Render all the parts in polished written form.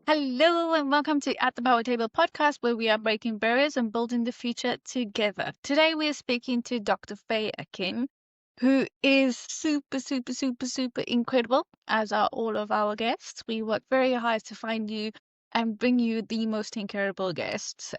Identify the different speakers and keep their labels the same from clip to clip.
Speaker 1: Hello and welcome to At the Power Table podcast, where we are breaking barriers and building the future together. Today we are speaking to Dr. Feyi Akin, who is super incredible, as are all of our guests. We work very hard to find you and bring you the most incredible guests.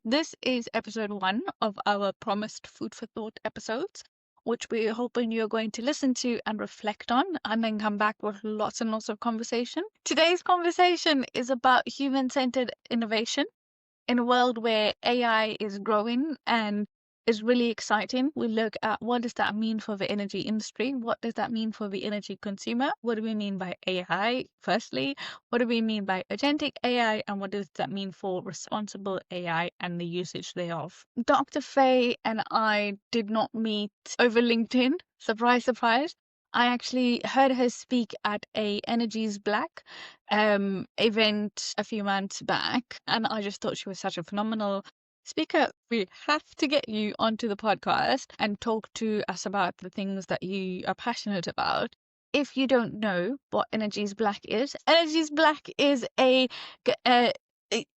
Speaker 1: This is episode 1 of our promised food for thought episodes, which we're hoping you're going to listen to and reflect on, and then come back with lots and lots of conversation. Today's conversation is about human-centered innovation in a world where AI is growing and is really exciting. We look at what does that mean for the energy industry? What does that mean for the energy consumer? What do we mean by AI, firstly? What do we mean by agentic AI? And what does that mean for responsible AI and the usage thereof? Dr. Feyi and I did not meet over LinkedIn. Surprise, surprise. I actually heard her speak at a Energies Black event a few months back, and I just thought she was such a phenomenal speaker. We have to get you onto the podcast and talk to us about the things that you are passionate about. If you don't know what Energies Black is a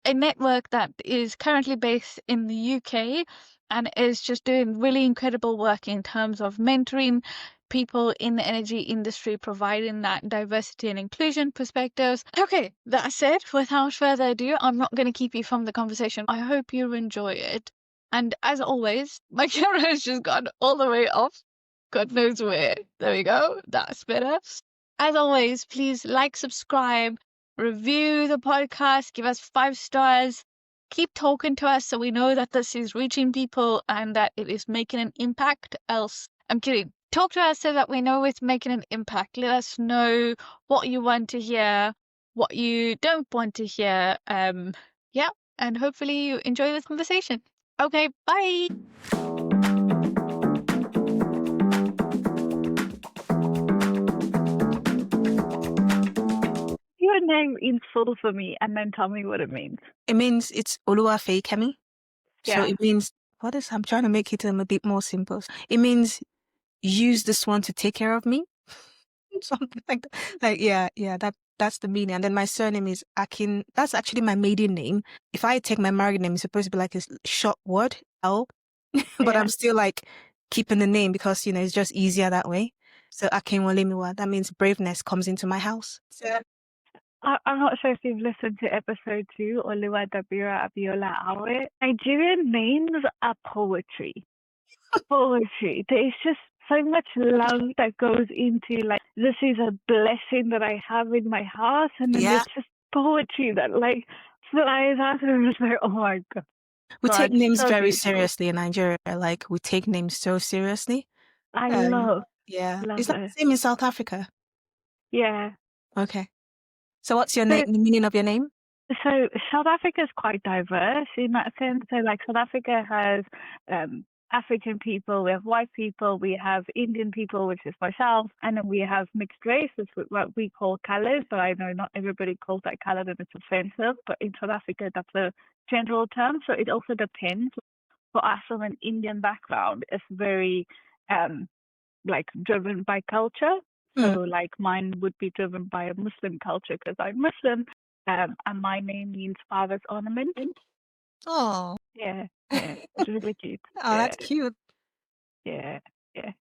Speaker 1: network that is currently based in the UK and is just doing really incredible work in terms of mentoring people in the energy industry, providing that diversity and inclusion perspectives. Okay, that said, without further ado, I'm not going to keep you from the conversation. I hope you enjoy it. And as always, my camera has just gone all the way off. God knows where. There we go. That's better. As always, please like, subscribe, review the podcast, give us 5 stars. Keep talking to us so we know that this is reaching people and that it is making an impact. Else, I'm kidding. Talk to us so that we know it's making an impact. Let us know what you want to hear, what you don't want to hear. Yeah, and hopefully you enjoy this conversation. Okay, bye. Your name in full for me, and then tell me what it means.
Speaker 2: It means it's Feyi Akin. So
Speaker 1: Yeah.
Speaker 2: it means, I'm trying to make it a bit more simple. It means use this one to take care of me. Something like that. Like, yeah, that's the meaning. And then my surname is Akin. That's actually my maiden name. If I take my married name, it's supposed to be like a short word, L. But
Speaker 1: Yeah.
Speaker 2: I'm still like keeping the name because, it's just easier that way. So Akin Wolemiwa, that means braveness comes into my house. So
Speaker 1: I'm not sure if you've listened to episode 2, Oluwa Dabira Abiola Awe. Nigerian names are poetry. Poetry. There's just so much love that goes into, like, this is a blessing that I have in my house, and then there's just poetry that, like, flies out, and I'm just like, oh my God.
Speaker 2: We take names
Speaker 1: so
Speaker 2: very
Speaker 1: beautiful.
Speaker 2: seriously in Nigeria. Like, we take names so seriously.
Speaker 1: I love
Speaker 2: Is that the same in South Africa?
Speaker 1: Yeah.
Speaker 2: Okay. So what's your name, the meaning of your name?
Speaker 1: So South Africa is quite diverse in that sense. So like South Africa has African people, we have white people, we have Indian people, which is myself, and then we have mixed race, which is what we call colors. So I know not everybody calls that color and it's offensive, but in South Africa that's a general term. So it also depends. For us from an Indian background, it's very like driven by culture. So like mine would be driven by a Muslim culture because I'm Muslim, and my name means father's ornament.
Speaker 2: Oh.
Speaker 1: Yeah, it's really cute.
Speaker 2: Oh, that's cute.
Speaker 1: Yeah. It's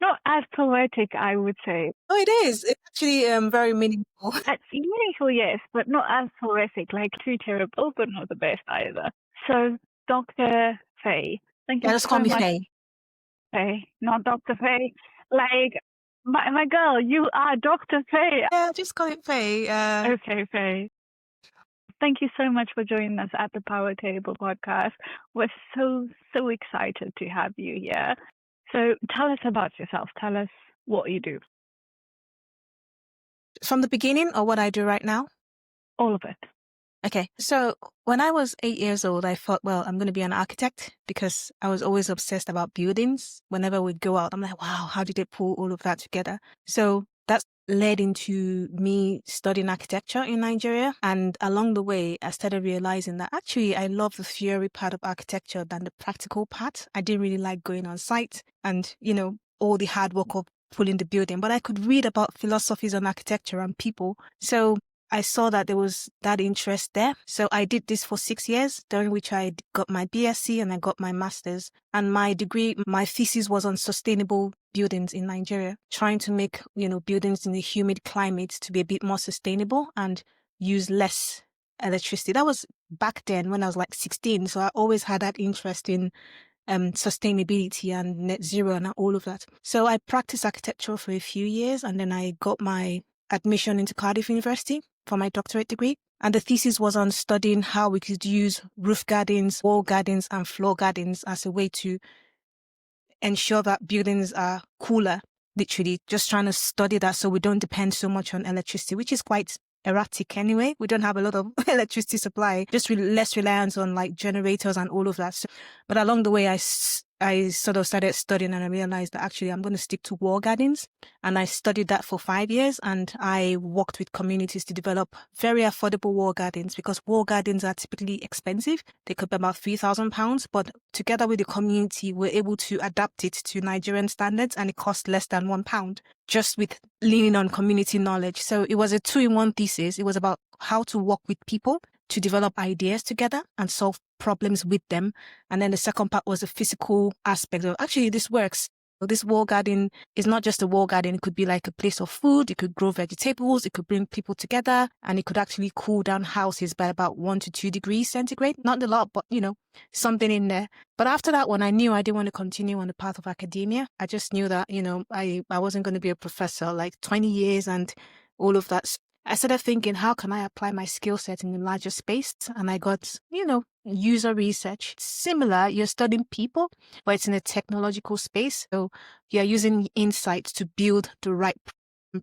Speaker 1: not as poetic, I would say.
Speaker 2: Oh, it is. It's actually very meaningful.
Speaker 1: It's meaningful, yes, but not as poetic. Like too terrible, but not the best either. So, Dr. Feyi, thank you
Speaker 2: Just
Speaker 1: so
Speaker 2: call me
Speaker 1: much.
Speaker 2: Feyi.
Speaker 1: Feyi, not Dr. Feyi. Like my girl, you are Dr. Feyi.
Speaker 2: Yeah, just call it Feyi.
Speaker 1: Okay, Feyi. Thank you so much for joining us at the Power Table podcast. We're so excited to have you here. So tell us about yourself. Tell us what you do.
Speaker 2: From the beginning or what I do right now?
Speaker 1: All of it.
Speaker 2: Okay. So when I was 8 years old, I thought, well, I'm going to be an architect because I was always obsessed about buildings. Whenever we'd go out, I'm like, wow, how did they pull all of that together? So that led into me studying architecture in Nigeria. And along the way, I started realizing that actually I love the theory part of architecture than the practical part. I didn't really like going on site and, all the hard work of pulling the building, but I could read about philosophies on architecture and people. So I saw that there was that interest there. So I did this for 6 years, during which I got my BSc and I got my master's. And my degree, my thesis was on sustainable buildings in Nigeria, trying to make, buildings in a humid climate to be a bit more sustainable and use less electricity. That was back then when I was like 16. So I always had that interest in sustainability and net zero and all of that. So I practiced architecture for a few years and then I got my admission into Cardiff University for my doctorate degree. And the thesis was on studying how we could use roof gardens, wall gardens, and floor gardens as a way to ensure that buildings are cooler, literally just trying to study that so we don't depend so much on electricity, which is quite erratic anyway. We don't have a lot of electricity supply, just less reliance on like generators and all of that. So, but along the way, I sort of started studying and I realized that actually I'm going to stick to wall gardens. And I studied that for 5 years and I worked with communities to develop very affordable wall gardens because wall gardens are typically expensive. They could be about £3,000, but together with the community, we're able to adapt it to Nigerian standards and it costs less than £1 just with leaning on community knowledge. So it was a 2-in-1 thesis. It was about how to work with people to develop ideas together and solve problems with them. And then the second part was the physical aspect of actually this works. So this wall garden is not just a wall garden. It could be like a place of food. It could grow vegetables. It could bring people together and it could actually cool down houses by about 1 to 2 degrees centigrade. Not a lot, but something in there. But after that one, I knew I didn't want to continue on the path of academia. I just knew that, I wasn't going to be a professor like 20 years and all of that. I started thinking, how can I apply my skill set in a larger space? And I got, user research. It's similar. You're studying people, but it's in a technological space. So you're using insights to build the right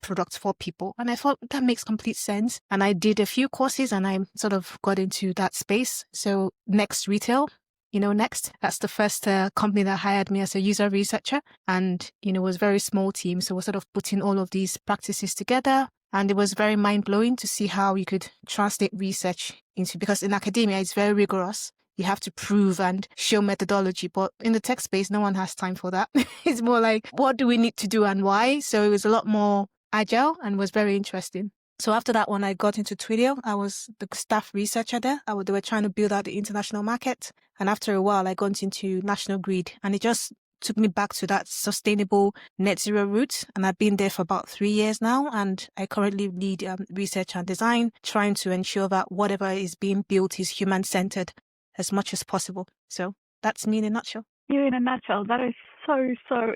Speaker 2: product for people. And I thought that makes complete sense. And I did a few courses and I sort of got into that space. So Next Retail, Next, that's the first company that hired me as a user researcher. And, it was a very small team. So we're sort of putting all of these practices together. And it was very mind-blowing to see how you could translate research into, because in academia, it's very rigorous. You have to prove and show methodology. But in the tech space, no one has time for that. It's more like, what do we need to do and why? So it was a lot more agile and was very interesting. So after that one, I got into Twilio. I was the staff researcher there. They were trying to build out the international market. And after a while, I got into National Grid. And it just took me back to that sustainable net zero route. And I've been there for about 3 years now. And I currently lead research and design, trying to ensure that whatever is being built is human-centered as much as possible. So that's me in a nutshell.
Speaker 1: You in a nutshell. That is so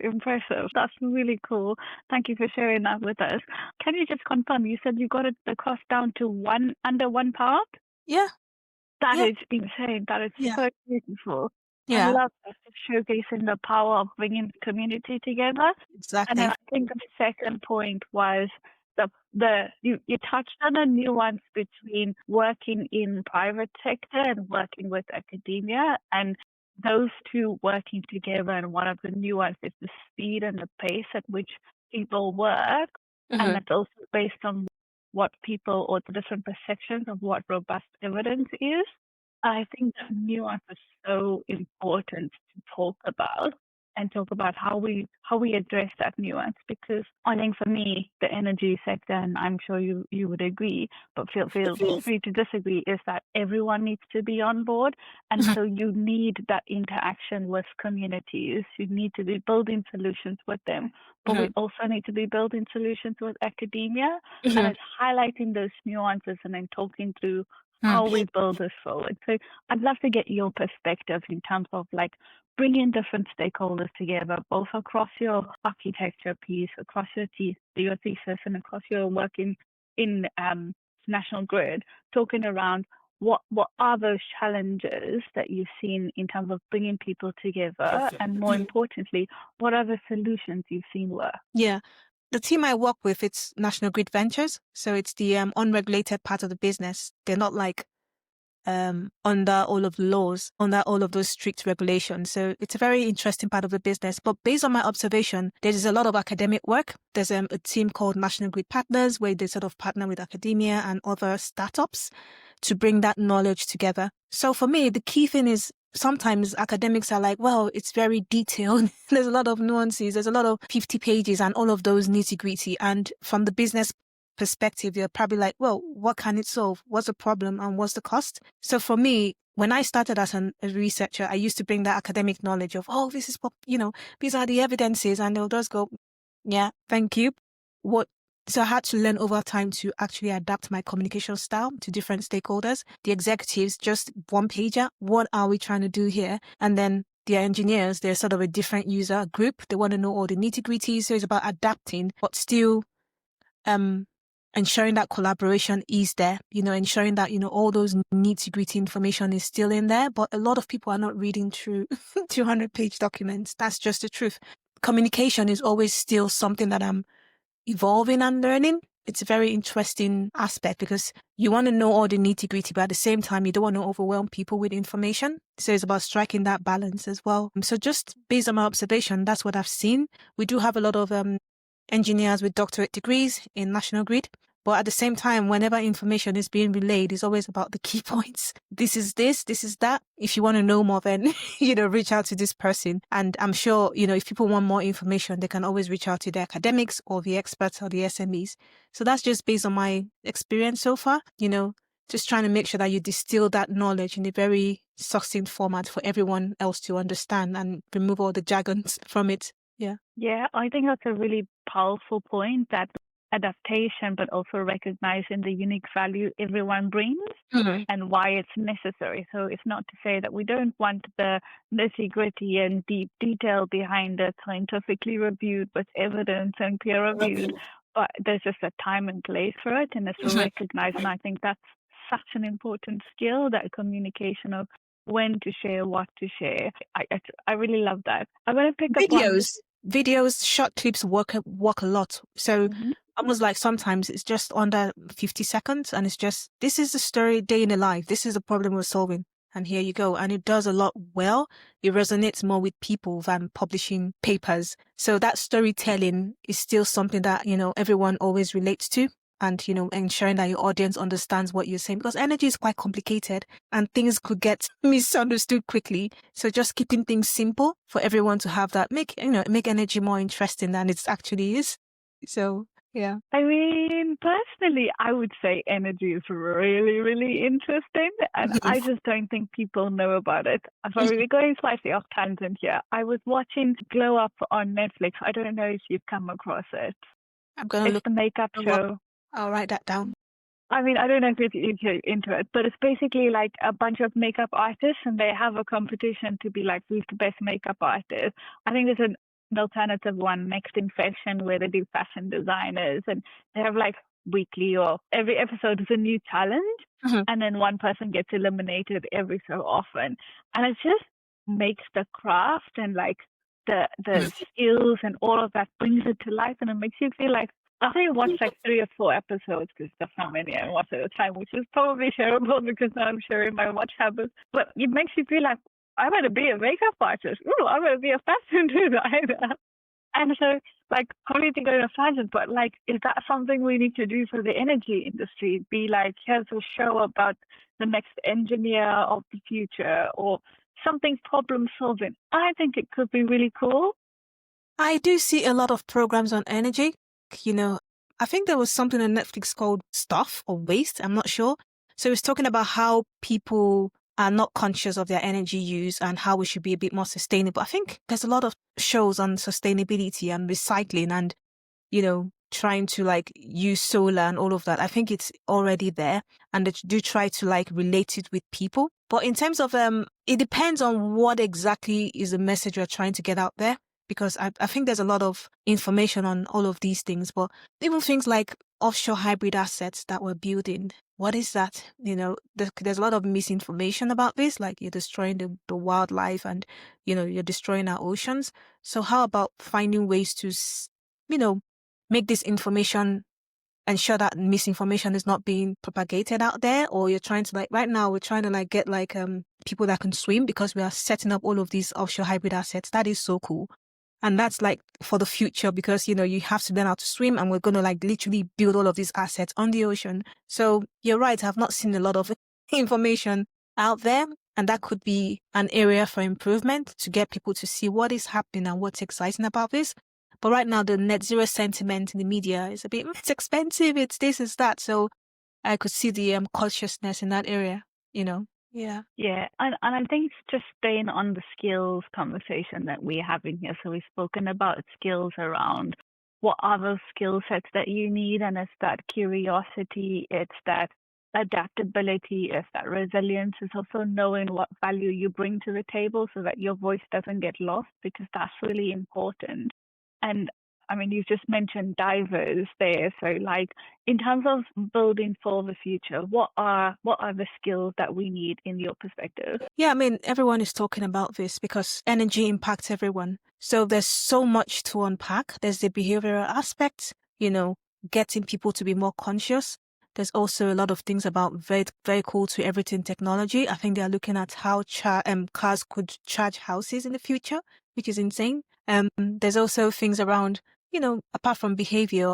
Speaker 1: impressive. That's really cool. Thank you for sharing that with us. Can you just confirm, you said you got the cost down to under £1?
Speaker 2: Yeah.
Speaker 1: That is insane. That is so beautiful.
Speaker 2: Yeah.
Speaker 1: I love that, showcasing the power of bringing the community together.
Speaker 2: Exactly.
Speaker 1: And then I think the second point was you touched on a nuance between working in private sector and working with academia, and those two working together. And one of the nuances is the speed and the pace at which people work, and that's also based on what people or the different perceptions of what robust evidence is. I think that nuance is so important to talk about and talk about how we address that nuance, because I think for me, the energy sector, and I'm sure you would agree, but feel free to disagree, is that everyone needs to be on board. And so you need that interaction with communities. You need to be building solutions with them, but we also need to be building solutions with academia. And it's highlighting those nuances and then talking through how we build this forward. So I'd love to get your perspective in terms of like bringing different stakeholders together, both across your architecture piece, across your thesis, and across your work in National Grid, talking around what are those challenges that you've seen in terms of bringing people together, and more importantly, what are the solutions you've seen work?
Speaker 2: Yeah. The team I work with, it's National Grid Ventures. So it's the unregulated part of the business. They're not like under all of the laws, under all of those strict regulations. So it's a very interesting part of the business. But based on my observation, there is a lot of academic work. There's a team called National Grid Partners, where they sort of partner with academia and other startups to bring that knowledge together. So for me, the key thing is sometimes academics are like, well, it's very detailed. There's a lot of nuances. There's a lot of 50 pages and all of those nitty gritty. And from the business perspective, you're probably like, well, what can it solve? What's the problem and what's the cost? So for me, when I started as a researcher, I used to bring that academic knowledge of, oh, this is, these are the evidences, and they'll just go, yeah, thank you. So I had to learn over time to actually adapt my communication style to different stakeholders. The executives, just one pager. What are we trying to do here? And then the engineers, they're sort of a different user group. They want to know all the nitty gritty. So it's about adapting, but still ensuring that collaboration is there, ensuring that, all those nitty gritty information is still in there. But a lot of people are not reading through 200-page documents. That's just the truth. Communication is always still something that I'm evolving and learning. It's a very interesting aspect because you want to know all the nitty gritty, but at the same time, you don't want to overwhelm people with information. So it's about striking that balance as well. So just based on my observation, that's what I've seen. We do have a lot of engineers with doctorate degrees in National Grid. But at the same time, whenever information is being relayed, it's always about the key points. This is that. If you want to know more, then, reach out to this person. And I'm sure, if people want more information, they can always reach out to the academics or the experts or the SMEs. So that's just based on my experience so far, just trying to make sure that you distill that knowledge in a very succinct format for everyone else to understand and remove all the jargons from it. Yeah.
Speaker 1: Yeah, I think that's a really powerful point, that adaptation, but also recognizing the unique value everyone brings and why it's necessary. So it's not to say that we don't want the nitty gritty and deep detail behind it, scientifically reviewed with evidence and peer reviewed, but there's just a time and place for it, and it's to recognize. And I think that's such an important skill, that communication of when to share, what to share. I really love that. I'm going to pick up on
Speaker 2: videos, short clips work a lot. So almost like sometimes it's just under 50 seconds and it's just, this is the story, day in the life. This is the problem we're solving. And here you go. And it does a lot well. It resonates more with people than publishing papers. So that storytelling is still something that, everyone always relates to. And, ensuring that your audience understands what you're saying, because energy is quite complicated and things could get misunderstood quickly. So just keeping things simple for everyone to have that, make energy more interesting than it actually is. So, yeah.
Speaker 1: I mean, personally, I would say energy is really, really interesting. And I just don't think people know about it. Sorry, we're going slightly off tangent here. I was watching Glow Up on Netflix. I don't know if you've come across it.
Speaker 2: I'm going to look
Speaker 1: the makeup show.
Speaker 2: I'll write that down.
Speaker 1: I mean, I don't know if you're into it, but it's basically like a bunch of makeup artists, and they have a competition to be like, who's the best makeup artist. I think there's an alternative one, Next in Fashion, where they do fashion designers, and they have like weekly, or every episode is a new challenge, and then one person gets eliminated every so often. And it just makes the craft and like the skills and all of that, brings it to life, and it makes you feel like, I think I watched like 3 or 4 episodes, because that's not many I watch at a time, which is probably shareable because now I'm sharing my watch habits. But it makes you feel like, I want to be a makeup artist. Ooh, I want to be a fashion designer. And so, like, probably to go to tangent, but like, is that something we need to do for the energy industry? Be like, here's a show about the next engineer of the future, or something problem solving. I think it could be really cool.
Speaker 2: I do see a lot of programs on energy. I think there was something on Netflix called Stuff or Waste. I'm not sure. So it's talking about how people are not conscious of their energy use and how we should be a bit more sustainable. I think there's a lot of shows on sustainability and recycling and, trying to like use solar and all of that. I think it's already there, and they do try to like relate it with people. But in terms of, it depends on what exactly is the message you're trying to get out there. Because I think there's a lot of information on all of these things, but even things like offshore hybrid assets that we're building, what is that? There's a lot of misinformation about this, like you're destroying the wildlife and, you're destroying our oceans. So how about finding ways to, make this information, ensure that misinformation is not being propagated out there? Or you're trying to like, right now we're trying to like get like people that can swim, because we are setting up all of these offshore hybrid assets. That is so cool. And that's like for the future, because, you have to learn how to swim, and we're going to like literally build all of these assets on the ocean. So you're right. I've not seen a lot of information out there, and that could be an area for improvement to get people to see what is happening and what's exciting about this. But right now, the net zero sentiment in the media is a bit, it's expensive, it's this, it's that. So I could see the consciousness in that area, you know. Yeah.
Speaker 3: Yeah, and I think it's just staying on the skills conversation that we're having here. So we've spoken about skills around what are those skill sets that you need, and it's that curiosity, it's that adaptability, it's that resilience, it's also knowing what value you bring to the table so that your voice doesn't get lost, because that's really important. And I mean, you've just mentioned divers there. So, like, in terms of building for the future, what are the skills that we need in your perspective?
Speaker 2: Yeah, I mean, everyone is talking about this because energy impacts everyone. So there's so much to unpack. There's the behavioral aspect, you know, getting people to be more conscious. There's also a lot of things about vehicle to everything technology. I think they're looking at how cars could charge houses in the future, which is insane. There's also things around, you know, apart from behavior,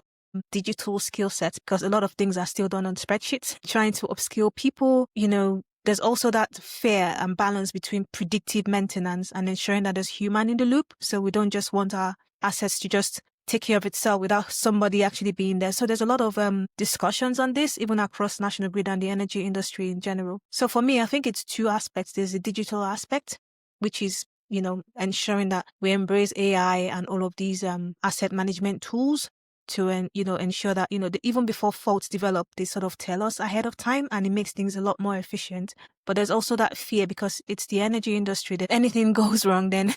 Speaker 2: digital skill sets, because a lot of things are still done on spreadsheets, trying to upskill people, you know. There's also that fair and balance between predictive maintenance and ensuring that there's human in the loop. So we don't just want our assets to just take care of itself without somebody actually being there. So there's a lot of discussions on this, even across National Grid and the energy industry in general. So for me, I think it's two aspects. There's the digital aspect, which is, you know, ensuring that we embrace AI and all of these asset management tools to ensure that, you know, even before faults develop, they sort of tell us ahead of time, and it makes things a lot more efficient. But there's also that fear, because it's the energy industry, that anything goes wrong, then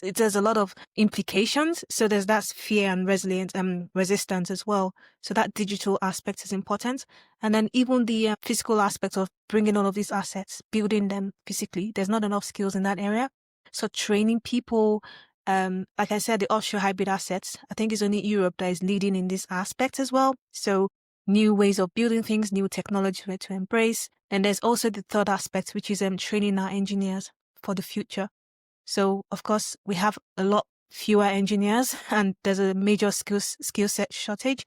Speaker 2: there's a lot of implications. So there's that fear and resilience and resistance as well. So that digital aspect is important. And then even the physical aspect of bringing all of these assets, building them physically, there's not enough skills in that area. So training people, like I said, the offshore hybrid assets, I think it's only Europe that is leading in this aspect as well. So new ways of building things, new technology to embrace. And there's also the third aspect, which is training our engineers for the future. So, of course, we have a lot fewer engineers, and there's a major skill set shortage.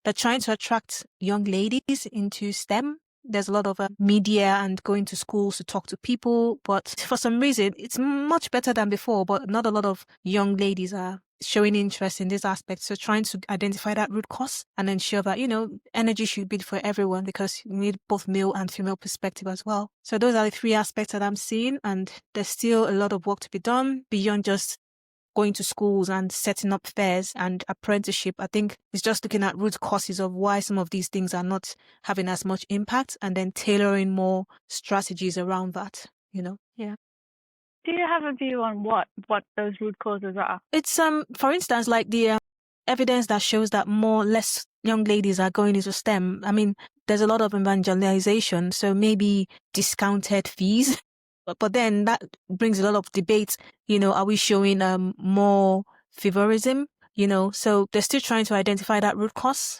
Speaker 2: They're trying to attract young ladies into STEM. There's a lot of media and going to schools to talk to people, but for some reason, it's much better than before, but not a lot of young ladies are showing interest in this aspect. So trying to identify that root cause and ensure that, you know, energy should be for everyone, because you need both male and female perspective as well. So those are the three aspects that I'm seeing, and there's still a lot of work to be done beyond just going to schools and setting up fairs and apprenticeship. I think it's just looking at root causes of why some of these things are not having as much impact, and then tailoring more strategies around that, you know? Yeah.
Speaker 3: Do you have a view on what those root causes are?
Speaker 2: It's, for instance, like the evidence that shows that less young ladies are going into STEM. I mean, there's a lot of evangelization, so maybe discounted fees. But then that brings a lot of debates. You know, are we showing more favorism? You know, so they're still trying to identify that root cause.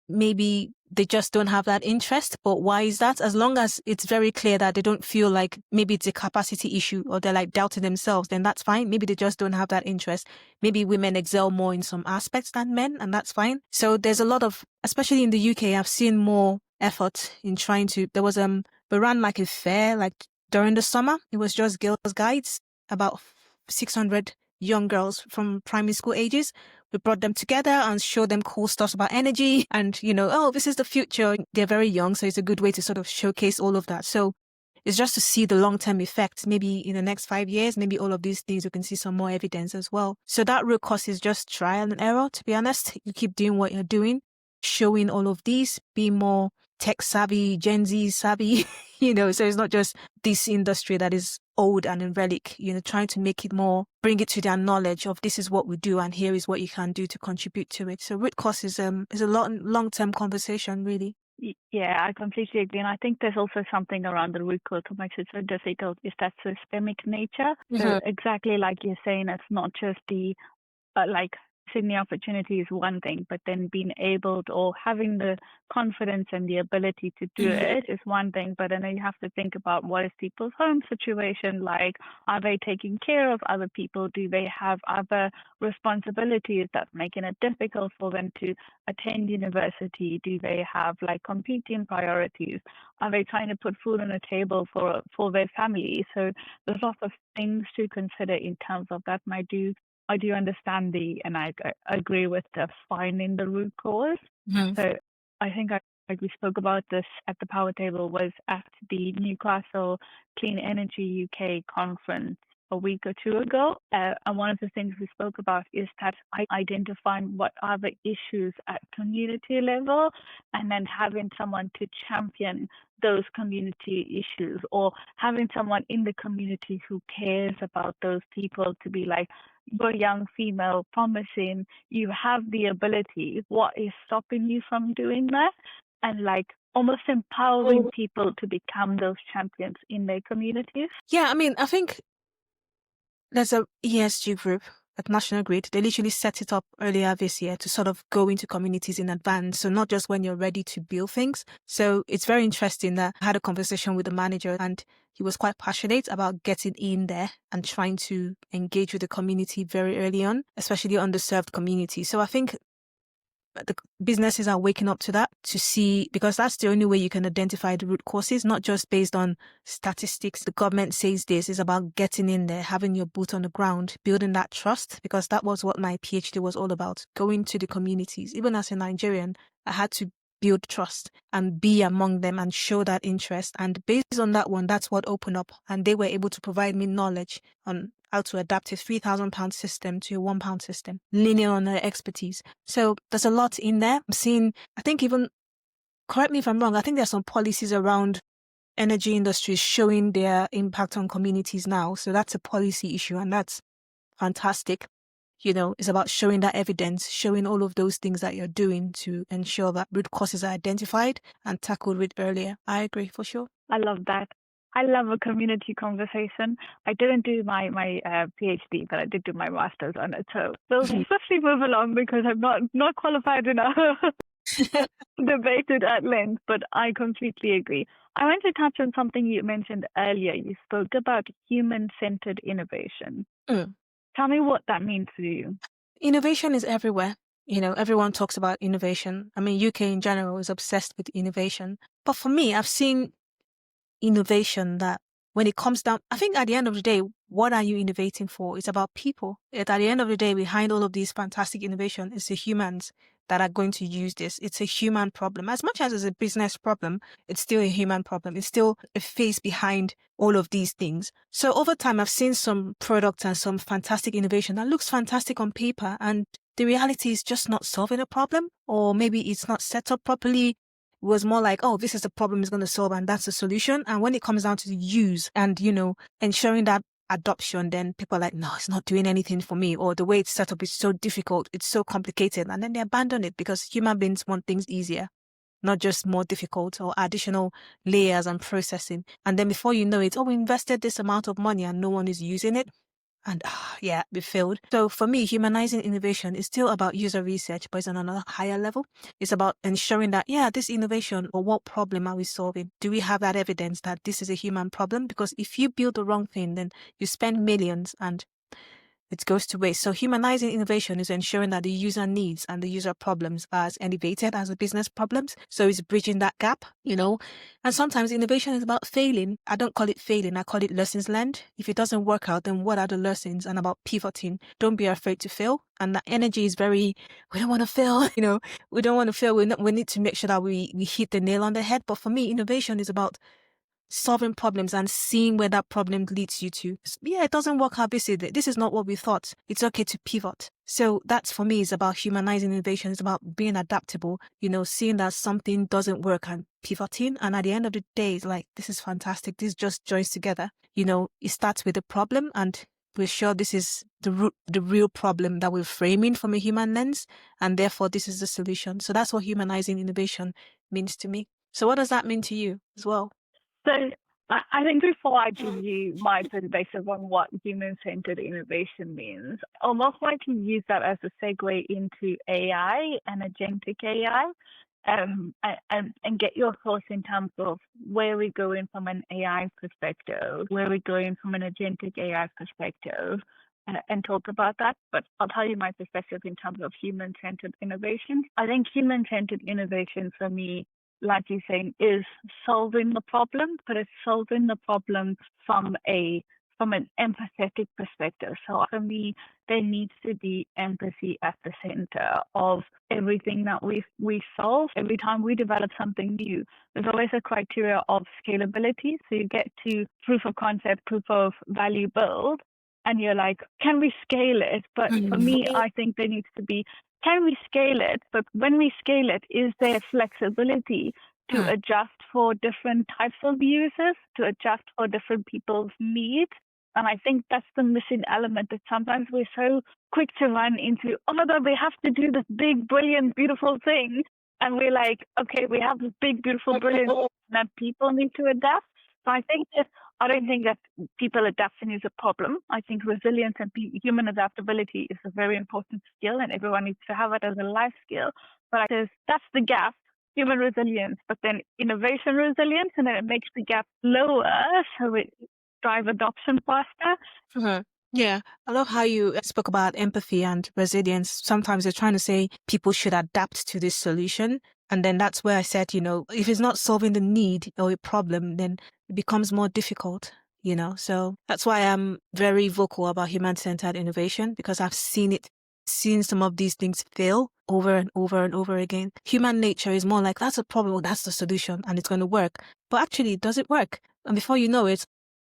Speaker 2: Maybe they just don't have that interest. But why is that? As long as it's very clear that they don't feel like maybe it's a capacity issue, or they're like doubting themselves, then that's fine. Maybe they just don't have that interest. Maybe women excel more in some aspects than men, and that's fine. So there's a lot of, especially in the UK, I've seen more effort in trying to, we ran like a fair, like during the summer. It was just girls' guides, about 600 young girls from primary school ages. We brought them together and showed them cool stuff about energy and, you know, oh, this is the future. They're very young, so it's a good way to sort of showcase all of that. So it's just to see the long-term effects. Maybe in the next 5 years, maybe all of these things, you can see some more evidence as well. So that root cause is just trial and error, to be honest. You keep doing what you're doing, showing all of these, be more tech savvy, Gen Z savvy, you know, so it's not just this industry that is old and in relic, you know, trying to make it more, bring it to their knowledge of this is what we do and here is what you can do to contribute to it. So root cause is a long-term conversation, really.
Speaker 3: Yeah, I completely agree. And I think there's also something around the root cause that makes it so difficult, is that systemic nature. So exactly like you're saying, it's not just the like seeing the opportunity is one thing, but then being able to, or having the confidence and the ability to do it is one thing. But then you have to think about what is people's home situation like. Are they taking care of other people? Do they have other responsibilities that's making it difficult for them to attend university? Do they have like competing priorities? Are they trying to put food on the table for their family? So there's lots of things to consider in terms of that might do I do understand and I agree with the finding the root cause.
Speaker 2: Mhm.
Speaker 3: So I think like we spoke about this at the Power Table was at the Newcastle Clean Energy UK conference a week or two ago. And one of the things we spoke about is that identifying what are the issues at community level and then having someone to champion those community issues, or having someone in the community who cares about those people to be like, you're young female, promising, you have the ability. What is stopping you from doing that? And like almost empowering people to become those champions in their communities.
Speaker 2: Yeah, I mean, I think there's a ESG group at National Grid. They literally set it up earlier this year to sort of go into communities in advance. So not just when you're ready to build things. So it's very interesting that I had a conversation with the manager and he was quite passionate about getting in there and trying to engage with the community very early on, especially underserved communities. So I think the businesses are waking up to that to see, because that's the only way you can identify the root causes, not just based on statistics. The government says this is about getting in there, having your boot on the ground, building that trust, because that was what my PhD was all about, going to the communities. Even as a Nigerian, I had to build trust and be among them and show that interest. And based on that one, that's what opened up. And they were able to provide me knowledge on how to adapt a £3,000 system to a £1 system, leaning on their expertise. So there's a lot in there. I'm seeing, I think even, correct me if I'm wrong, I think there's some policies around energy industries showing their impact on communities now. So that's a policy issue and that's fantastic. You know, it's about showing that evidence, showing all of those things that you're doing to ensure that root causes are identified and tackled with earlier. I agree for sure.
Speaker 3: I love that. I love a community conversation. I didn't do my PhD, but I did do my master's on it. So we'll swiftly move along because I'm not qualified enough to debate it at length, but I completely agree. I want to touch on something you mentioned earlier. You spoke about human-centered innovation. Tell me what that means to you.
Speaker 2: Innovation is everywhere. You know, everyone talks about innovation. I mean, UK in general is obsessed with innovation. But for me, I've seen innovation that when it comes down, I think at the end of the day, what are you innovating for? It's about people. At the end of the day, behind all of these fantastic innovation, it's the humans that are going to use this. It's a human problem. As much as it's a business problem, it's still a human problem. It's still a face behind all of these things. So over time, I've seen some products and some fantastic innovation that looks fantastic on paper, and the reality is just not solving a problem, or maybe it's not set up properly. It was more like, oh, this is the problem it's going to solve and that's the solution. And when it comes down to the use and, you know, ensuring that adoption, then people are like, no, it's not doing anything for me, or the way it's set up is so difficult, it's so complicated, and then they abandon it because human beings want things easier, not just more difficult or additional layers and processing. And then before you know it, oh, we invested this amount of money and no one is using it. And yeah, we failed. So for me, humanizing innovation is still about user research, but it's on another higher level. It's about ensuring that, yeah, this innovation, or what problem are we solving? Do we have that evidence that this is a human problem? Because if you build the wrong thing, then you spend millions and it goes to waste. So humanizing innovation is ensuring that the user needs and the user problems are as elevated as the business problems. So it's bridging that gap, you know. And sometimes innovation is about failing. I don't call it failing. I call it lessons learned. If it doesn't work out, then what are the lessons? And about pivoting. Don't be afraid to fail. And that energy is very, we don't want to fail, you know. We don't want to fail. We need to make sure that we hit the nail on the head. But for me, innovation is about solving problems and seeing where that problem leads you to. Yeah, it doesn't work out. This is not what we thought. It's okay to pivot. So that's, for me, is about humanizing innovation. It's about being adaptable, you know, seeing that something doesn't work and pivoting. And at the end of the day, it's like, this is fantastic. This just joins together. You know, it starts with a problem and we're sure this is the real problem that we're framing from a human lens. And therefore, this is the solution. So that's what humanizing innovation means to me. So what does that mean to you as well?
Speaker 3: So I think before I give you my perspective on what human-centered innovation means, I'd almost like to use that as a segue into AI and agentic AI, and get your thoughts in terms of where we're going from an AI perspective, where we're going from an agentic AI perspective, and talk about that. But I'll tell you my perspective in terms of human-centered innovation. I think human-centered innovation for me, like you're saying, is solving the problem, but it's solving the problem from a from an empathetic perspective. So for me, there needs to be empathy at the center of everything that we solve. Every time we develop something new, there's always a criteria of scalability. So you get to proof of concept, proof of value build, and you're like, can we scale it? But for me, I think there needs to be, can we scale it? But when we scale it, is there flexibility to adjust for different types of users, to adjust for different people's needs? And I think that's the missing element, that sometimes we're so quick to run into, oh my God, we have to do this big, brilliant, beautiful thing. And we're like, okay, we have this big, beautiful, brilliant thing that people need to adapt. So I don't think that people adapting is a problem. I think resilience and human adaptability is a very important skill, and everyone needs to have it as a life skill. But that's the gap, human resilience, but then innovation resilience, and then it makes the gap lower, so it drive adoption faster.
Speaker 2: Yeah, I love how you spoke about empathy and resilience. Sometimes you're trying to say people should adapt to this solution. And then that's where I said, if it's not solving the need or a problem, then it becomes more difficult, So that's why I'm very vocal about human-centered innovation, because I've seen some of these things fail over and over and over again. Human nature is more like, that's a problem, or that's the solution, and it's going to work. But actually, does it work? And before you know it,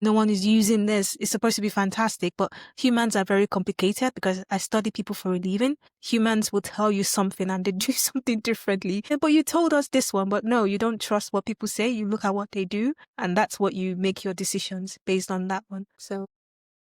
Speaker 2: no one is using this. It's supposed to be fantastic, but humans are very complicated, because I study people for a living. Humans will tell you something and they do something differently. But you told us this one, but no, you don't trust what people say. You look at what they do, and that's what you make your decisions based on that one. So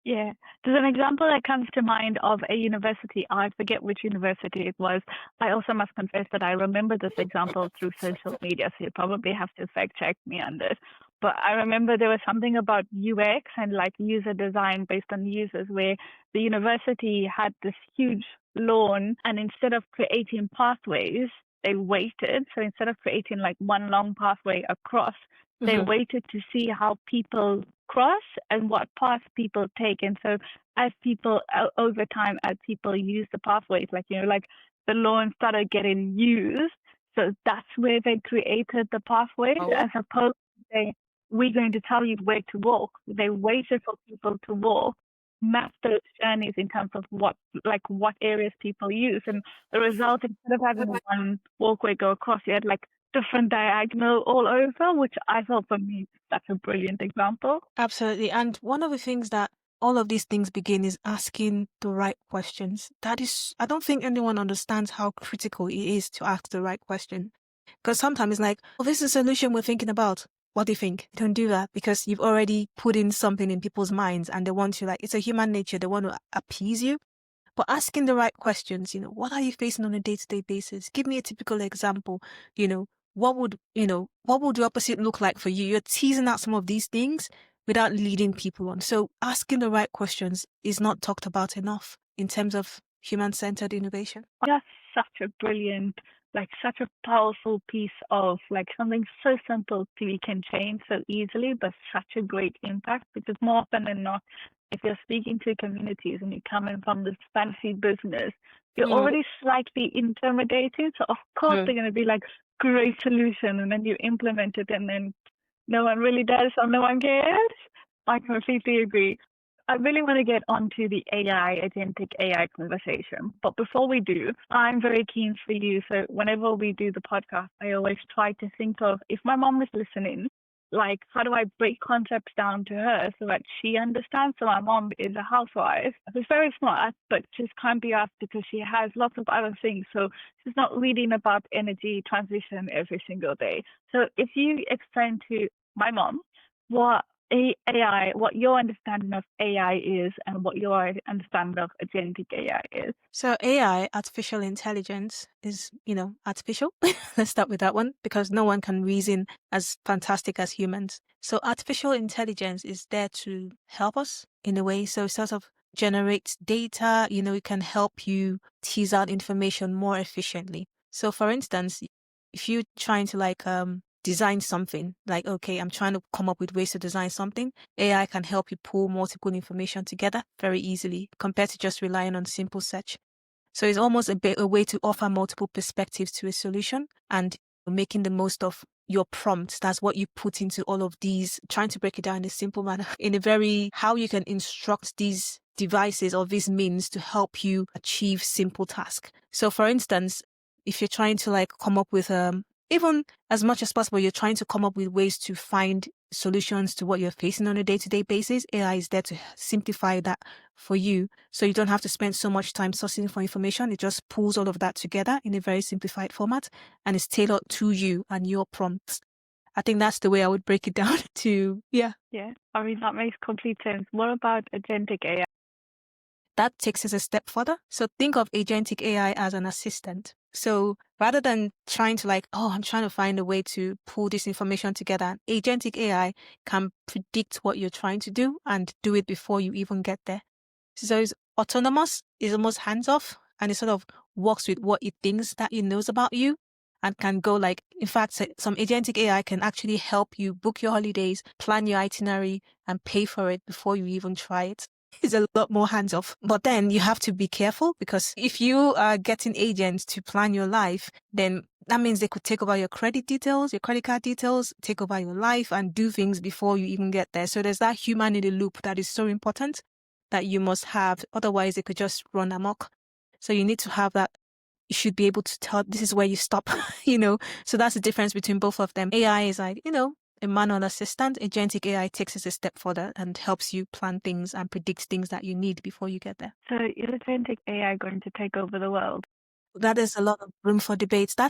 Speaker 3: yeah, there's an example that comes to mind of a university. I forget which university it was. I also must confess that I remember this example through social media, so you probably have to fact check me on this. But I remember there was something about UX and like user design based on users, where the university had this huge lawn, and instead of creating pathways, they waited. So instead of creating like one long pathway across, they waited to see how people cross and what paths people take. And so as people, over time, as people use the pathways, like the lawn started getting used. So that's where they created the pathways, as opposed to saying, we're going to tell you where to walk. They waited for people to walk, map those journeys in terms of what areas people use. And the result, instead of having one walkway go across, you had like different diagonal all over, which I thought, for me, that's a brilliant example.
Speaker 2: Absolutely. And one of the things that all of these things begin is asking the right questions. I don't think anyone understands how critical it is to ask the right question. Because sometimes it's like, oh, this is a solution we're thinking about. What do you think? Don't do that, because you've already put in something in people's minds, and they want to, it's a human nature. They want to appease you. But asking the right questions, what are you facing on a day-to-day basis? Give me a typical example. What would the opposite look like for you? You're teasing out some of these things without leading people on. So asking the right questions is not talked about enough in terms of human-centered innovation.
Speaker 3: That's such a brilliant, such a powerful piece of something so simple we can change so easily, but such a great impact. Because more often than not, if you're speaking to communities and you're coming from this fancy business, you're already slightly intimidating. So of course they're going to be like, great solution, and then you implement it, and then no one really does, or no one cares. I completely agree. I really want to get onto the agentic AI conversation. But before we do, I'm very keen for you. So whenever we do the podcast, I always try to think of, if my mom is listening, how do I break concepts down to her so that she understands? So my mom is a housewife. She's very smart, but she's can't be asked because she has lots of other things. So she's not reading about energy transition every single day. So if you explain to my mom what what your understanding of AI is and what your understanding of agentic AI is.
Speaker 2: So AI, artificial intelligence, is, artificial. Let's start with that one, because no one can reason as fantastic as humans. So artificial intelligence is there to help us in a way. So it sort of generates data, it can help you tease out information more efficiently. So for instance, if you're trying to design something, okay, I'm trying to come up with ways to design something, AI can help you pull multiple information together very easily compared to just relying on simple search. So it's almost a way to offer multiple perspectives to a solution and making the most of your prompts. That's what you put into all of these, trying to break it down in a simple manner, in a very, how you can instruct these devices or these means to help you achieve simple tasks. So for instance, if you're trying to like come up with even as much as possible, you're trying to come up with ways to find solutions to what you're facing on a day-to-day basis. AI is there to simplify that for you, so you don't have to spend so much time sourcing for information. It just pulls all of that together in a very simplified format, and it's tailored to you and your prompts. I think that's the way I would break it down to, yeah.
Speaker 3: Yeah, I mean, that makes complete sense. What about agentic AI?
Speaker 2: That takes us a step further. So think of agentic AI as an assistant. So rather than trying to like, oh, I'm trying to find a way to pull this information together, agentic AI can predict what you're trying to do and do it before you even get there. So it's autonomous, it's almost hands-off, and it sort of works with what it thinks that it knows about you and can go like, in fact, some agentic AI can actually help you book your holidays, plan your itinerary, and pay for it before you even try it. It's a lot more hands-off. But then you have to be careful, because if you are getting agents to plan your life, then that means they could take over your credit details, your credit card details, take over your life and do things before you even get there. So there's that human in the loop that is so important that you must have. Otherwise, it could just run amok. So you need to have that. You should be able to tell this is where you stop, So that's the difference between both of them. AI is like, a manual assistant. Agentic AI takes us a step further and helps you plan things and predict things that you need before you get there.
Speaker 3: So is agentic AI going to take over the world?
Speaker 2: That is a lot of room for debates. I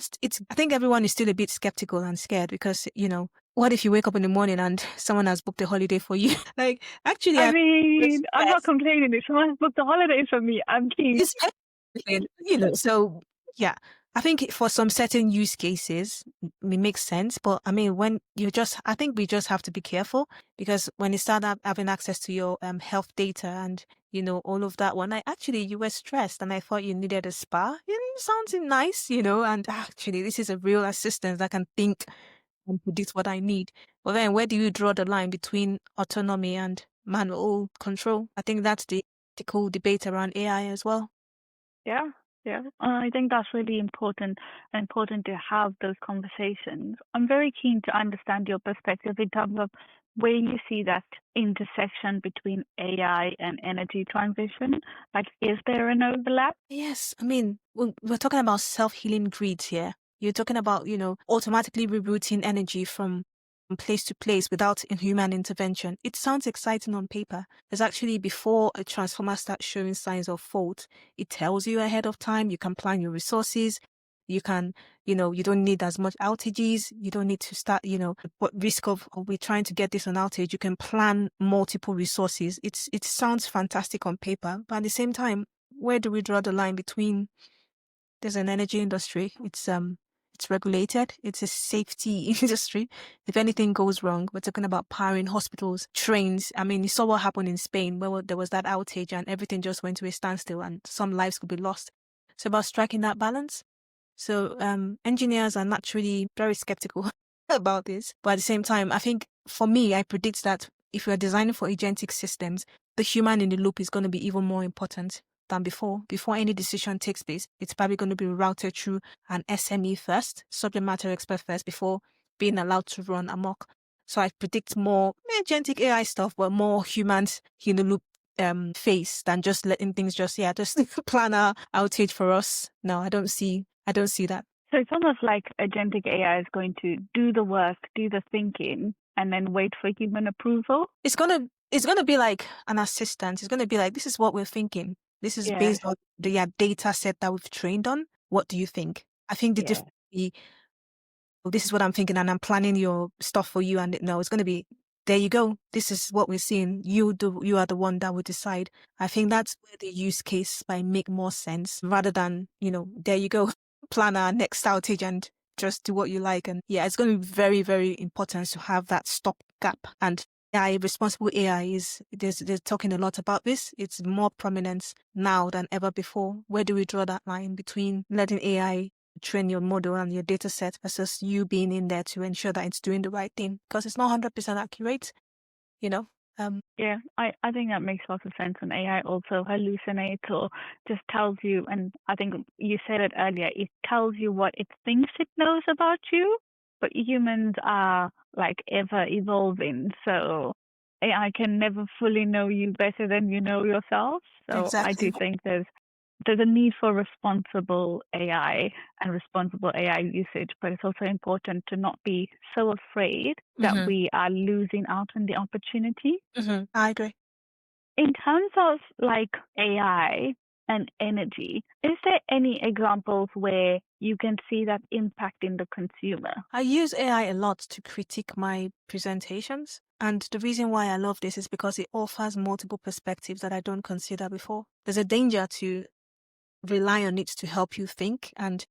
Speaker 2: think everyone is still a bit skeptical and scared because, what if you wake up in the morning and someone has booked a holiday for you? Like, actually,
Speaker 3: I mean, I'm not complaining. If someone booked the holidays for me, I'm keen.
Speaker 2: So yeah, I think for some certain use cases, it makes sense. But I mean, I think we just have to be careful, because when you start having access to your health data and, all of that one, you were stressed and I thought you needed a spa. It sounds nice, and actually this is a real assistant that can think and predict what I need. But then where do you draw the line between autonomy and manual control? I think that's the ethical debate around AI as well.
Speaker 3: Yeah. I think that's really important to have those conversations. I'm very keen to understand your perspective in terms of where you see that intersection between AI and energy transition. Like, is there an overlap?
Speaker 2: Yes. I mean, we're talking about self-healing grids here. You're talking about, automatically rerouting energy from place to place without human intervention. It sounds exciting on paper. There's actually, before a transformer starts showing signs of fault, it tells you ahead of time. You can plan your resources. You can, you don't need as much outages. You don't need to start, what risk of we're trying to get this on outage. You can plan multiple resources. It sounds fantastic on paper, but at the same time, where do we draw the line between, there's an energy industry, it's regulated, it's a safety industry. If anything goes wrong, we're talking about powering hospitals, trains. I mean, you saw what happened in Spain where there was that outage and everything just went to a standstill and some lives could be lost. So about striking that balance. So engineers are naturally very skeptical about this. But at the same time, I think for me, I predict that if we're designing for agentic systems, the human in the loop is going to be even more important than before. Before any decision takes place, it's probably going to be routed through an SME first, subject matter expert first, before being allowed to run amok. So I predict more agentic AI stuff, but more humans in the loop face than just letting things just plan our outage for us. No, I don't see that.
Speaker 3: So it's almost like agentic AI is going to do the work, do the thinking, and then wait for human approval.
Speaker 2: It's gonna be like an assistant. It's gonna be like, this is what we're thinking. This is based on the data set that we've trained on. What do you think? I think the difference will be, well, this is what I'm thinking, and I'm planning your stuff for you. And no, it's gonna be, there you go. This is what we're seeing. You are the one that will decide. I think that's where the use case might make more sense, rather than, there you go, plan our next outage and just do what you like. And yeah, it's going to be very, very important to have that stop gap. And responsible AI they're talking a lot about this. It's more prominent now than ever before. Where do we draw that line between letting AI train your model and your data set versus you being in there to ensure that it's doing the right thing? Because it's not 100% accurate,
Speaker 3: Yeah, I think that makes lots of sense. And AI also hallucinates or just tells you, and I think you said it earlier, it tells you what it thinks it knows about you. but humans are like ever evolving. So AI can never fully know you better than you know yourself. So I do
Speaker 2: Exactly.
Speaker 3: think there's a need for responsible AI and responsible AI usage, but it's also important to not be so afraid that
Speaker 2: Mm-hmm.
Speaker 3: we are losing out on the opportunity.
Speaker 2: Mm-hmm. I agree.
Speaker 3: In terms of like AI and energy, is there any examples where you can see that impacting the consumer?
Speaker 2: I use AI a lot to critique my presentations. And the reason why I love this is because it offers multiple perspectives that I don't consider before. There's a danger to rely on it to help you think. And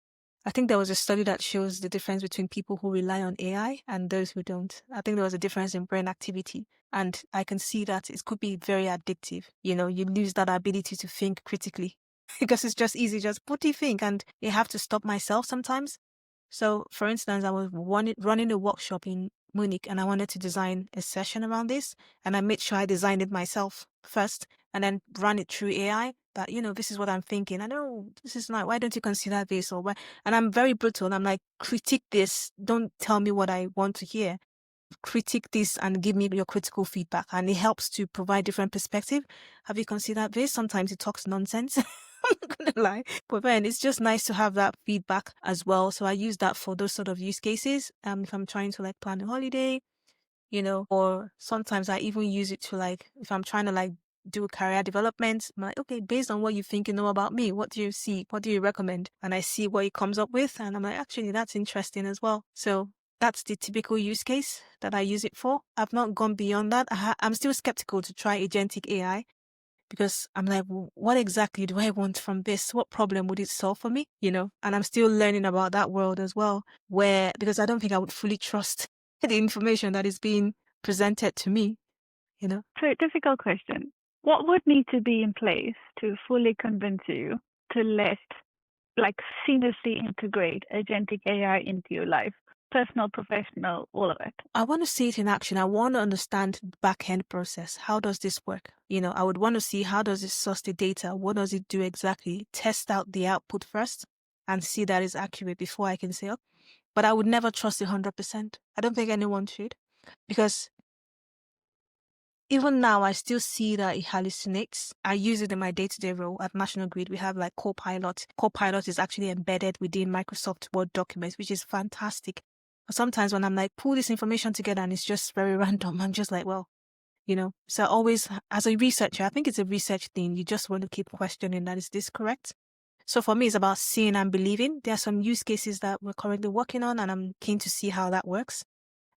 Speaker 2: I think there was a study that shows the difference between people who rely on AI and those who don't. I think there was a difference in brain activity. And I can see that it could be very addictive. You know, you lose that ability to think critically because it's just easy, just what do you think? And you have to stop myself sometimes. So, for instance, I was running a workshop in Munich and I wanted to design a session around this. And I made sure I designed it myself first and then run it through AI that, you know, this is what I'm thinking. I know this is not, why don't you consider this or why? And I'm very brutal. I'm like, critique this. Don't tell me what I want to hear. Critique this and give me your critical feedback. And it helps to provide different perspective. Have you considered this? Sometimes it talks nonsense. I'm not gonna lie. But then it's just nice to have that feedback as well. So I use that for those sort of use cases. If I'm trying to like plan a holiday, you know, or sometimes I even use it to like, if I'm trying to like do career development, I'm like, okay, based on what you think you know about me, what do you see? What do you recommend? And I see what it comes up with. And I'm like, actually, that's interesting as well. So that's the typical use case that I use it for. I've not gone beyond that. I'm still skeptical to try agentic AI because I'm like, what exactly do I want from this? What problem would it solve for me? You know, and I'm still learning about that world as well, because I don't think I would fully trust the information that is being presented to me, you know?
Speaker 3: So, difficult question. What would need to be in place to fully convince you to let, like, seamlessly integrate agentic AI into your life? Personal, professional, all of it.
Speaker 2: I want to see it in action. I want to understand the back end process. How does this work? You know, I would want to see how does it source the data? What does it do exactly? Test out the output first and see that it's accurate before I can say, oh, but I would never trust it 100%. I don't think anyone should because even now, I still see that it hallucinates. I use it in my day-to-day role at National Grid. We have like Copilot. Copilot is actually embedded within Microsoft Word documents, which is fantastic. But sometimes when I'm like, pull this information together and it's just very random, I'm just like, well, you know. So always, as a researcher, I think it's a research thing. You just want to keep questioning that, is this correct? So for me, it's about seeing and believing. There are some use cases that we're currently working on and I'm keen to see how that works.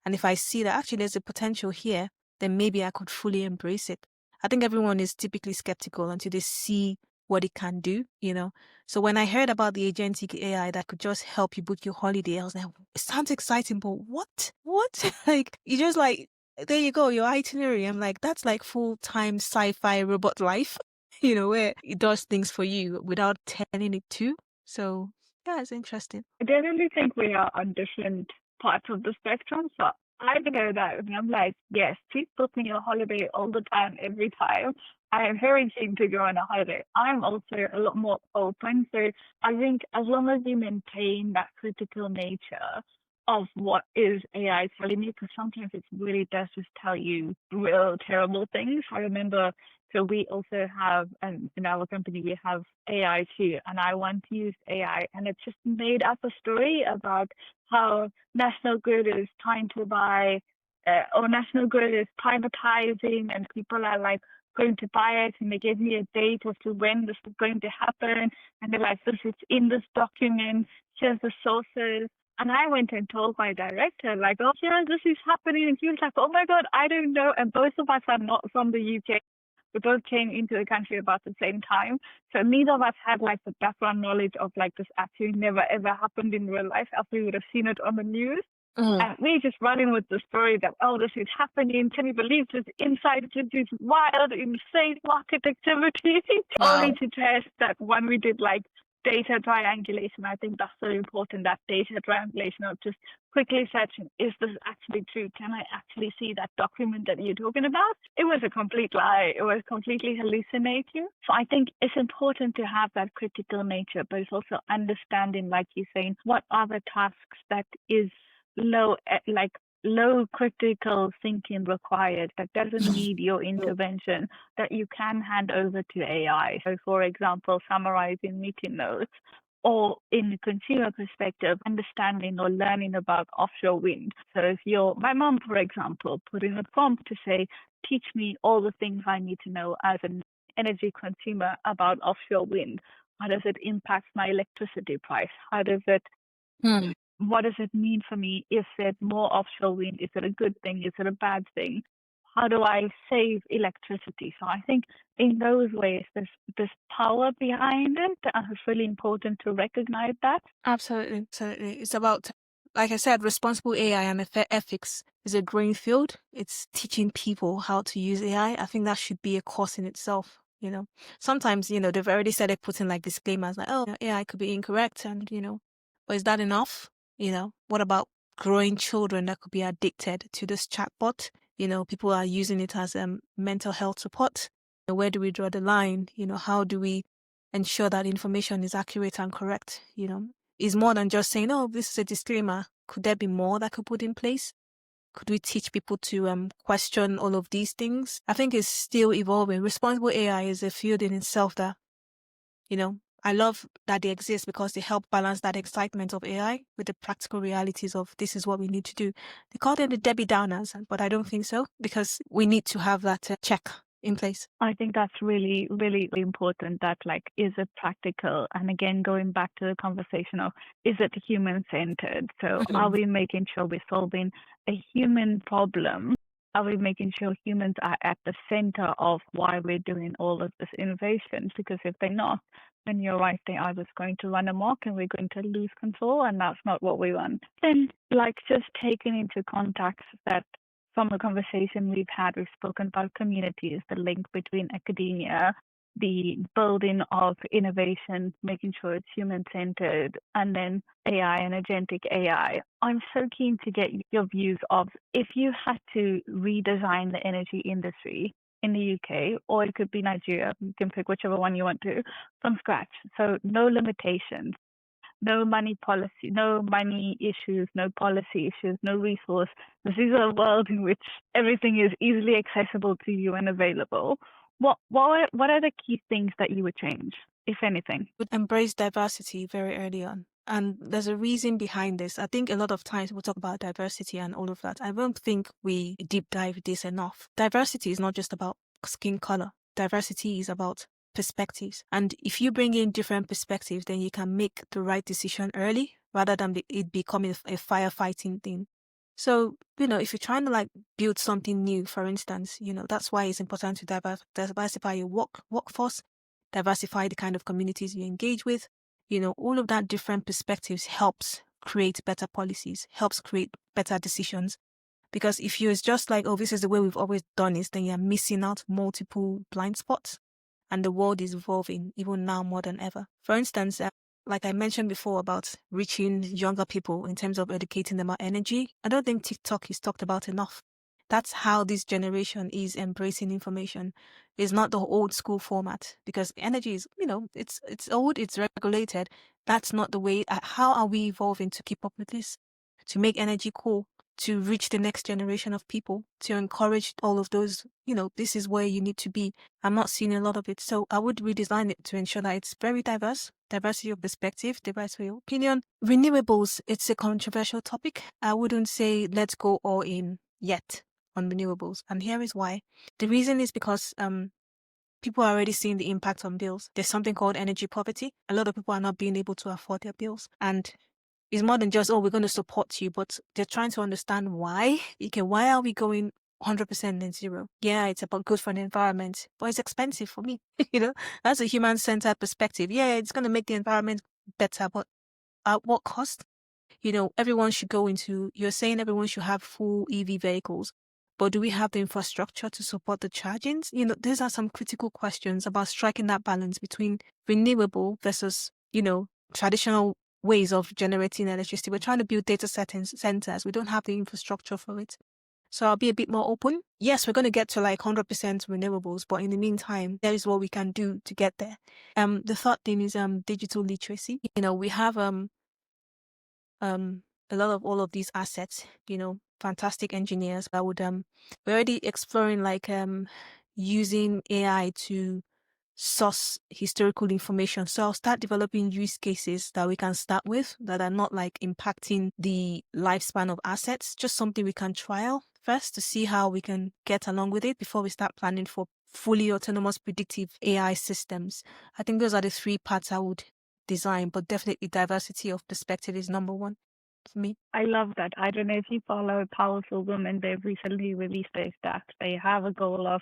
Speaker 2: And if I see that actually there's a potential here, then maybe I could fully embrace it. I think everyone is typically skeptical until they see what it can do, you know. So when I heard about the agentic AI that could just help you book your holiday, I was like, it sounds exciting, but what? What? Like, you just like, there you go, your itinerary. I'm like, that's like full-time sci-fi robot life, you know, where it does things for you without telling it to. So yeah, it's interesting.
Speaker 3: I definitely think we are on different parts of the spectrum. So I know that and I'm like, yes, please book me a holiday all the time, every time. I am very keen to go on a holiday. I'm also a lot more open. So I think as long as you maintain that critical nature of what is AI telling you, because sometimes it really does just tell you real terrible things. I remember, so we also have, in our company, we have AI too, and I once used AI, and it just made up a story about how National Grid is trying to buy, or National Grid is privatizing, and people are like going to buy it, and they gave me a date as to when this is going to happen, and they're like, this is in this document, here's the sources. And I went and told my director, like, oh, yeah, this is happening. And he was like, oh my God, I don't know. And both of us are not from the UK. We both came into the country about the same time. So neither of us had like the background knowledge of like this actually never ever happened in real life after we would have seen it on the news. And we just running with the story that, oh, this is happening. Can you believe this inside this wild, insane market activity?
Speaker 2: Wow.
Speaker 3: Only to test that when we did like data triangulation. I think that's so important, that data triangulation of just quickly searching, is this actually true? Can I actually see that document that you're talking about? It was a complete lie. It was completely hallucinating. So I think it's important to have that critical nature, but it's also understanding, like you're saying, what are the tasks that is low critical thinking required, that doesn't need your intervention, that you can hand over to AI. So, for example, summarizing meeting notes, or in the consumer perspective, understanding or learning about offshore wind. So if my mom, for example, put in a prompt to say, teach me all the things I need to know as an energy consumer about offshore wind. How does it impact my electricity price? What does it mean for me? Is it more offshore wind? Is it a good thing? Is it a bad thing? How do I save electricity? So I think in those ways, there's power behind it, and it's really important to recognize that.
Speaker 2: Absolutely. It's about, like I said, responsible AI and ethics is a growing field. It's teaching people how to use AI. I think that should be a course in itself. Sometimes, they've already started putting like disclaimers like, oh, AI could be incorrect. And, but is that enough? What about growing children that could be addicted to this chatbot? People are using it as mental health support. Where do we draw the line? How do we ensure that information is accurate and correct? Is more than just saying, oh, this is a disclaimer. Could there be more that could put in place? Could we teach people to question all of these things? I think it's still evolving. Responsible AI is a field in itself that, I love that they exist because they help balance that excitement of AI with the practical realities of this is what we need to do. They call them the Debbie Downers, but I don't think so, because we need to have that check in place.
Speaker 3: I think that's really, really important, that is it practical? And again, going back to the conversation of, is it human-centered? So are we making sure we're solving a human problem? Are we making sure humans are at the center of why we're doing all of this innovation? Because if they're not, then you're right, the AI was going to run amok and we're going to lose control, and that's not what we want. Then, just taking into context that from the conversation we've had, we've spoken about communities, the link between academia, the building of innovation, making sure it's human-centered, and then AI and agentic AI. I'm so keen to get your views of, if you had to redesign the energy industry in the UK, or it could be Nigeria, you can pick whichever one you want to, from scratch. So no limitations, no money policy, no money issues, no policy issues, no resource. This is a world in which everything is easily accessible to you and available. What are the key things that you would change, if anything?
Speaker 2: Would embrace diversity very early on. And there's a reason behind this. I think a lot of times we'll talk about diversity and all of that. I don't think we deep dive this enough. Diversity is not just about skin color. Diversity is about perspectives. And if you bring in different perspectives, then you can make the right decision early rather than it becoming a firefighting thing. So, if you're trying to build something new, for instance, that's why it's important to diversify your workforce, diversify the kind of communities you engage with. All of that different perspectives helps create better policies, helps create better decisions. Because if you're just like, oh, this is the way we've always done it, then you're missing out multiple blind spots. And the world is evolving, even now more than ever. For instance, like I mentioned before about reaching younger people in terms of educating them about energy, I don't think TikTok is talked about enough. That's how this generation is embracing information. It's not the old school format, because energy is, it's old, it's regulated. That's not the way. How are we evolving to keep up with this? To make energy cool, to reach the next generation of people, to encourage all of those, this is where you need to be. I'm not seeing a lot of it. So I would redesign it to ensure that it's very diverse, diversity of perspective, diversity of opinion. Renewables, it's a controversial topic. I wouldn't say let's go all in yet on renewables. And here is why. The reason is because people are already seeing the impact on bills. There's something called energy poverty. A lot of people are not being able to afford their bills. And it's more than just, oh, we're going to support you, but they're trying to understand why. Okay, why are we going 100% net zero? Yeah, it's about good for the environment, but it's expensive for me. That's a human-centered perspective. Yeah, it's going to make the environment better, but at what cost? Everyone should you're saying everyone should have full EV vehicles, but do we have the infrastructure to support the chargings? These are some critical questions about striking that balance between renewable versus, traditional ways of generating electricity. We're trying to build data centers. We don't have the infrastructure for it. So I'll be a bit more open. Yes, we're going to get to 100% renewables, but in the meantime, there is what we can do to get there. The third thing is digital literacy. We have a lot of all of these assets, fantastic engineers that would we're already exploring like using AI to source historical information. So I'll start developing use cases that we can start with that are not like impacting the lifespan of assets, just something we can trial first to see how we can get along with it before we start planning for fully autonomous predictive AI systems. I think those are the three parts I would design, but definitely diversity of perspective is number one for me.
Speaker 3: I love that. I don't know if you follow Powerful Women. They've recently released their stats. They have a goal of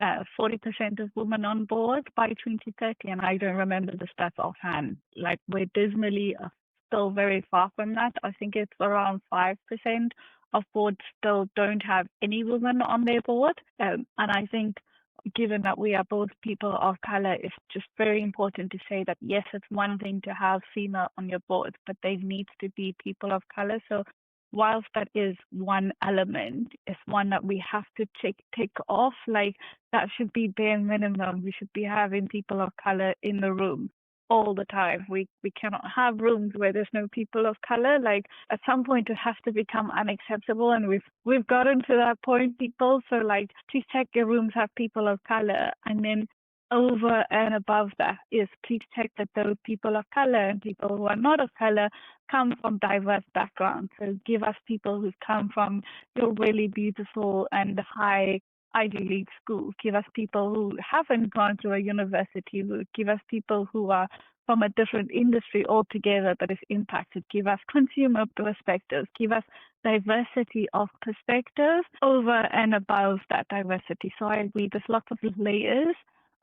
Speaker 3: 40% of women on board by 2030, and I don't remember the stats offhand. Like, we're dismally still very far from that. I think it's around 5% of boards still don't have any women on their board. And I think, given that we are both people of color, it's just very important to say that yes, it's one thing to have female on your board, but they need to be people of color. So whilst that is one element, it's one that we have to tick off. Like, that should be bare minimum. We should be having people of color in the room all the time. We cannot have rooms where there's no people of color. Like, at some point it has to become unacceptable, and we've gotten to that point, people. So like, please check your rooms have people of color, and then over and above that is please check that those people of color and people who are not of color come from diverse backgrounds. So give us people who've come from your really beautiful and high Ivy League schools. Give us people who haven't gone to a university route. Give us people who are from a different industry altogether that is impacted. Give us consumer perspectives. Give us diversity of perspectives over and above that diversity. So I agree, there's lots of layers,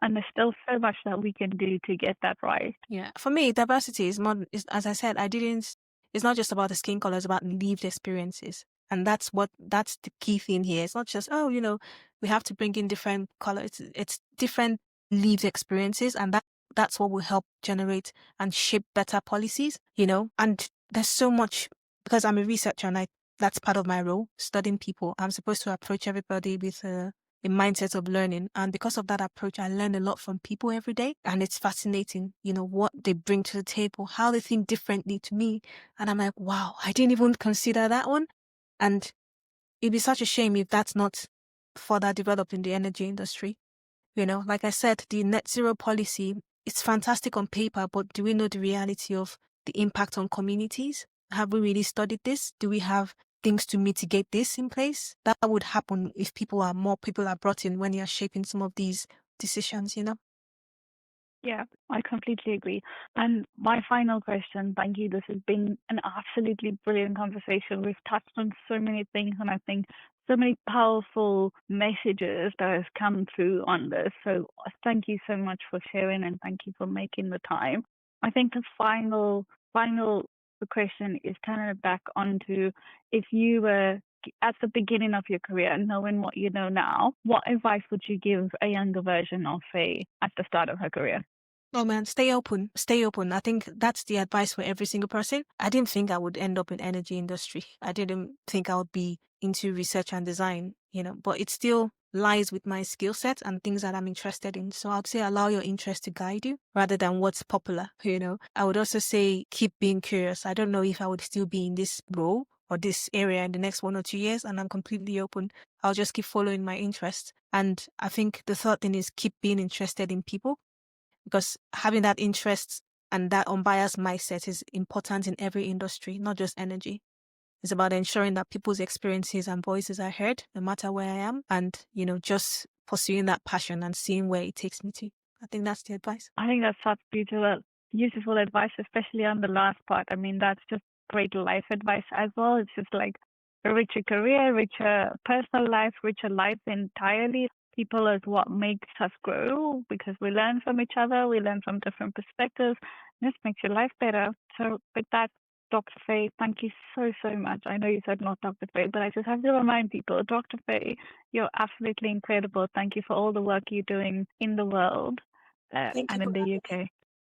Speaker 3: and there's still so much that we can do to get that right.
Speaker 2: Yeah. For me, diversity is more, as I said, it's not just about the skin color, it's about lived experiences. And that's the key thing here. It's not just, we have to bring in different colors. It's different lived experiences. And that's what will help generate and shape better policies, and there's so much, because I'm a researcher and that's part of my role, studying people. I'm supposed to approach everybody with a mindset of learning. And because of that approach, I learn a lot from people every day. And it's fascinating, what they bring to the table, how they think differently to me. And I'm like, wow, I didn't even consider that one. And it'd be such a shame if that's not further developed in the energy industry. Like I said, the net zero policy, it's fantastic on paper, but do we know the reality of the impact on communities? Have we really studied this? Do we have things to mitigate this in place? That would happen if more people are brought in when you're shaping some of these decisions,
Speaker 3: Yeah, I completely agree. And my final question, thank you. This has been an absolutely brilliant conversation. We've touched on so many things, and I think so many powerful messages that has come through on this. So thank you so much for sharing, and thank you for making the time. I think the final question is turning it back onto, if you were at the beginning of your career, knowing what you know now, what advice would you give a younger version of Feyi at the start of her career?
Speaker 2: Oh man, stay open. Stay open. I think that's the advice for every single person. I didn't think I would end up in energy industry. I didn't think I would be into research and design, but it still lies with my skill set and things that I'm interested in. So I'd say allow your interest to guide you rather than what's popular, I would also say keep being curious. I don't know if I would still be in this role or this area in the next 1 or 2 years, and I'm completely open. I'll just keep following my interests. And I think the third thing is keep being interested in people, because having that interest and that unbiased mindset is important in every industry, not just energy. It's about ensuring that people's experiences and voices are heard, no matter where I am, and, just pursuing that passion and seeing where it takes me to. I think that's the advice.
Speaker 3: I think that's such beautiful advice, especially on the last part. I mean, that's just great life advice as well. It's just like a richer career, richer personal life, richer life entirely. People is what makes us grow, because we learn from each other, we learn from different perspectives. This makes your life better. So with that, Dr. Feyi, thank you so much. I know you said not Dr. Feyi, but I just have to remind people, Dr. Feyi, you're absolutely incredible. Thank you for all the work you're doing in the world
Speaker 2: Thank you
Speaker 3: and
Speaker 2: for
Speaker 3: in the
Speaker 2: having me.
Speaker 3: UK.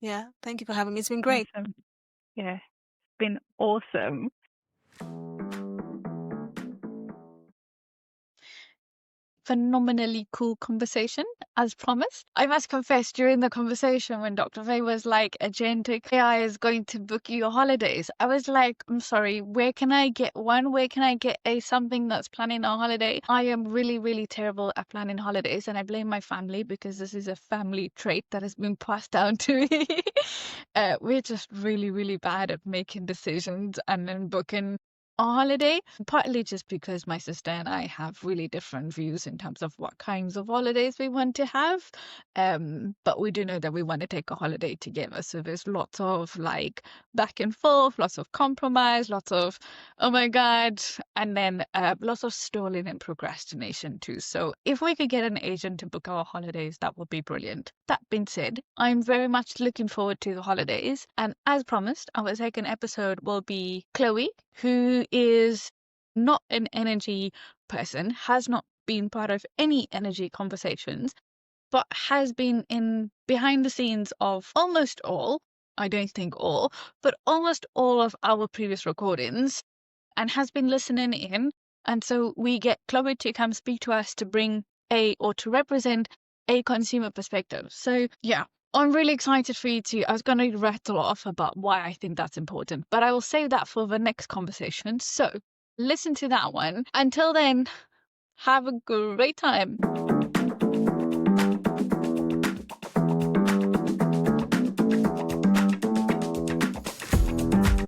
Speaker 2: Yeah, thank you for having me. It's been great.
Speaker 3: Awesome. Yeah, it's been awesome.
Speaker 1: phenomenally cool conversation, as promised. I must confess, during the conversation when Dr. Feyi was like, agentic AI is going to book you your holidays, I was like, I'm sorry, where can I get one? Where can I get something that's planning a holiday? I am really, really terrible at planning holidays, and I blame my family because this is a family trait that has been passed down to me. We're just really, really bad at making decisions and then booking a holiday, partly just because my sister and I have really different views in terms of what kinds of holidays we want to have. But we do know that we want to take a holiday together. So there's lots of like back and forth, lots of compromise, lots of, oh my God, and then lots of stalling and procrastination too. So if we could get an agent to book our holidays, that would be brilliant. That being said, I'm very much looking forward to the holidays. And as promised, our second episode will be Chloe, who is not an energy person, has not been part of any energy conversations, but has been in behind the scenes of almost all, I don't think all, but almost all of our previous recordings, and has been listening in. And so we get Chloe to come speak to us to bring or to represent a consumer perspective. So yeah, I'm really excited for you to. I was going to rattle off about why I think that's important, but I will save that for the next conversation. So listen to that one. Until then, have a great time.